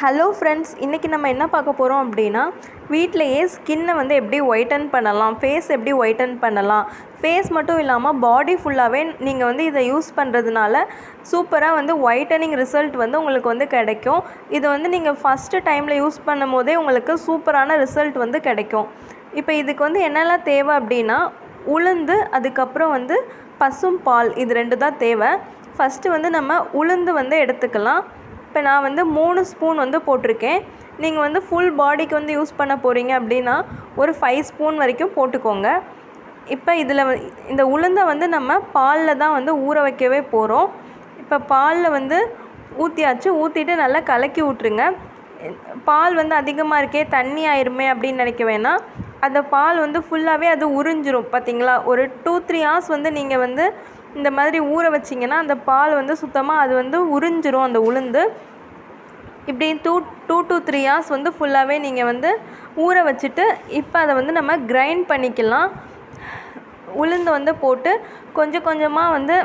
Hello friends, இன்றைக்கி நம்ம என்ன பார்க்க போகிறோம் அப்படின்னா, வீட்டிலையே ஸ்கின்னை வந்து எப்படி ஒயிட்டன் பண்ணலாம், ஃபேஸ் எப்படி ஒயிட்டன் பண்ணலாம். ஃபேஸ் மட்டும் இல்லாமல் பாடி ஃபுல்லாகவே நீங்கள் வந்து இதை யூஸ் பண்ணுறதுனால சூப்பராக வந்து ஒயிட்டனிங் ரிசல்ட் வந்து உங்களுக்கு வந்து கிடைக்கும். இது வந்து நீங்கள் ஃபஸ்ட்டு டைமில் யூஸ் பண்ணும் போதே உங்களுக்கு சூப்பரான ரிசல்ட் வந்து கிடைக்கும். இப்போ இதுக்கு வந்து என்னெல்லாம் தேவை அப்படின்னா, உளுந்து, அதுக்கப்புறம் வந்து பசும் பால், இது 2 தான் தேவை. ஃபஸ்ட்டு வந்து நம்ம உளுந்து வந்து எடுத்துக்கலாம். இப்போ நான் வந்து 3 ஸ்பூன் வந்து போட்டிருக்கேன். நீங்கள் வந்து ஃபுல் பாடிக்கு வந்து யூஸ் பண்ண போகிறீங்க அப்படின்னா ஒரு 5 ஸ்பூன் வரைக்கும் போட்டுக்கோங்க. இப்போ இதில் இந்த உளுந்தை வந்து நம்ம பாலில் தான் வந்து ஊற வைக்கவே போகிறோம். இப்போ பாலில் வந்து ஊற்றியாச்சு. ஊற்றிட்டு நல்லா கலக்கி விட்ருங்க. பால் வந்து அதிகமாக இருக்கே, தண்ணி ஆயிருமே அப்படின்னு நினைக்க வேணாம். அந்த பால் வந்து ஃபுல்லாகவே அது உறிஞ்சிரும். பார்த்தீங்களா, ஒரு 2-3 ஹார்ஸ் வந்து நீங்கள் வந்து இந்த மாதிரி ஊற வச்சிங்கன்னா அந்த பால் வந்து சுத்தமாக அது வந்து உறிஞ்சிரும் அந்த உளுந்து. இப்படி 2 to 3 ஹார்ஸ் வந்து ஃபுல்லாகவே நீங்கள் வந்து ஊற வச்சுட்டு இப்போ அதை வந்து நம்ம கிரைண்ட் பண்ணிக்கலாம். உளுந்து வந்து போட்டு கொஞ்சம் கொஞ்சமாக வந்து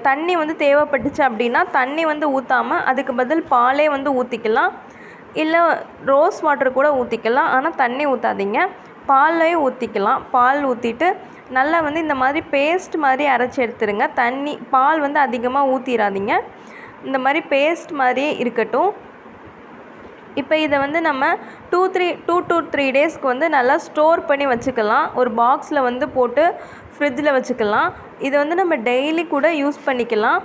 தண்ணி வந்து தேவைப்பட்டுச்சு அப்படின்னா தண்ணி வந்து ஊற்றாமல் அதுக்கு பதில் பாலே வந்து ஊற்றிக்கலாம். இல்லை ரோஸ் வாட்டர் கூட ஊற்றிக்கலாம். ஆனால் தண்ணி ஊற்றாதீங்க, பாலே ஊற்றிக்கலாம். பால் ஊற்றிட்டு நல்லா வந்து இந்த மாதிரி பேஸ்ட் மாதிரி அரைச்சி எடுத்துருங்க. பால் வந்து அதிகமாக ஊற்றிடாதீங்க. இந்த மாதிரி பேஸ்ட் மாதிரியே இருக்கட்டும். இப்போ இதை வந்து நம்ம 2 to 3 டேஸ்க்கு வந்து நல்லா ஸ்டோர் பண்ணி வச்சுக்கலாம். ஒரு பாக்ஸில் வந்து போட்டு ஃப்ரிட்ஜில் வச்சுக்கலாம். இதை வந்து நம்ம டெய்லி கூட யூஸ் பண்ணிக்கலாம்.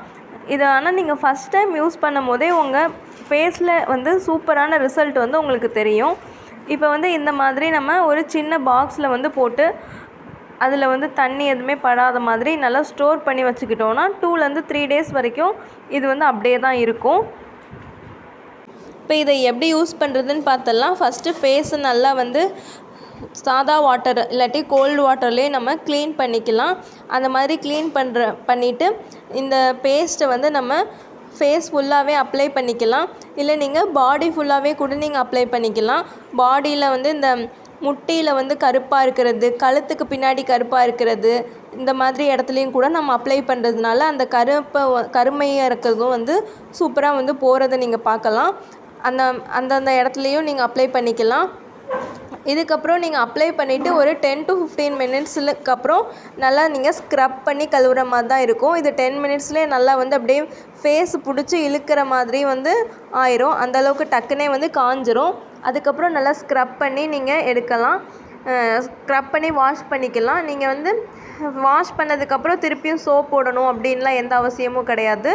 இதை ஆனால் நீங்கள் ஃபஸ்ட் டைம் யூஸ் பண்ணும் போதே உங்கள் ஃபேஸில் வந்து சூப்பரான ரிசல்ட் வந்து உங்களுக்கு தெரியும். இப்போ வந்து இந்த மாதிரி நம்ம ஒரு சின்ன பாக்ஸில் வந்து போட்டு அதில் வந்து தண்ணி எதுவுமே படாத மாதிரி நல்லா ஸ்டோர் பண்ணி வச்சுக்கிட்டோன்னா 2-3 டேஸ் வரைக்கும் இது வந்து அப்படியே தான் இருக்கும். இப்போ இதை எப்படி யூஸ் பண்ணுறதுன்னு பார்த்தலாம். ஃபஸ்ட்டு ஃபேஸை நல்லா வந்து சாதா வாட்டர் இல்லாட்டி கோல்டு வாட்டர்லேயே நம்ம க்ளீன் பண்ணிக்கலாம். அந்த மாதிரி பண்ணிவிட்டு இந்த பேஸ்ட்டை வந்து நம்ம ஃபேஸ் ஃபுல்லாகவே அப்ளை பண்ணிக்கலாம். இல்லை நீங்கள் பாடி ஃபுல்லாகவே கூட நீங்கள் அப்ளை பண்ணிக்கலாம். பாடியில் வந்து இந்த முட்டியில் வந்து கருப்பாக இருக்கிறது, கழுத்துக்கு பின்னாடி கருப்பாக இருக்கிறது, இந்த மாதிரி இடத்துலையும் கூட நம்ம அப்ளை பண்ணுறதுனால அந்த கருமையாக இருக்கிறதும் வந்து சூப்பராக வந்து போகிறத நீங்கள் பார்க்கலாம். அந்தந்த இடத்துலையும் நீங்கள் அப்ளை பண்ணிக்கலாம். இதுக்கப்புறம் நீங்கள் அப்ளை பண்ணிவிட்டு ஒரு 10 to 15 மினிட்ஸுக்கு அப்புறம் நல்லா நீங்கள் ஸ்க்ரப் பண்ணி கழுவுற மாதிரி தான் இருக்கும். இது 10 மினிட்ஸ்லேயே நல்லா வந்து அப்படியே ஃபேஸ் பிடிச்சி இழுக்கிற மாதிரி வந்து ஆயிரும். அந்தளவுக்கு டக்குனே வந்து காஞ்சிரும். அதுக்கப்புறம் நல்லா ஸ்க்ரப் பண்ணி நீங்கள் எடுக்கலாம். ஸ்க்ரப் பண்ணி வாஷ் பண்ணிக்கலாம். நீங்கள் வந்து வாஷ் பண்ணதுக்கப்புறம் திருப்பியும் சோப் போடணும் அப்படின்லாம் எந்த அவசியமும் கிடையாது.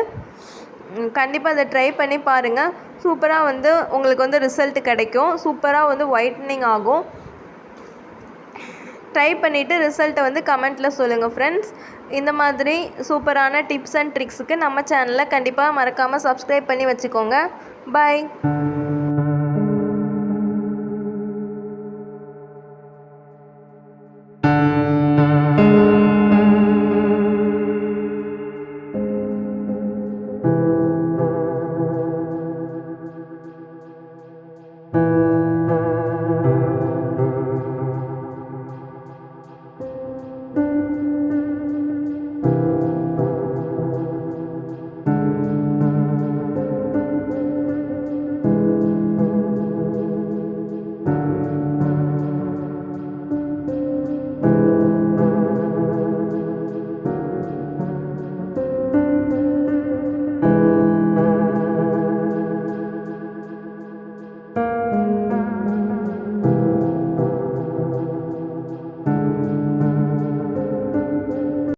கண்டிப்பாக அதை ட்ரை பண்ணி பாருங்கள். சூப்பராக வந்து உங்களுக்கு வந்து ரிசல்ட் கிடைக்கும். சூப்பராக வந்து ஒயிட்னிங் ஆகும். ட்ரை பண்ணிவிட்டு ரிசல்ட்டை வந்து கமெண்ட்டில் சொல்லுங்கள் ஃப்ரெண்ட்ஸ். இந்த மாதிரி சூப்பரான டிப்ஸ் அண்ட் ட்ரிக்ஸுக்கு நம்ம சேனலை கண்டிப்பாக மறக்காமல் சப்ஸ்கிரைப் பண்ணி வச்சுக்கோங்க. பாய்.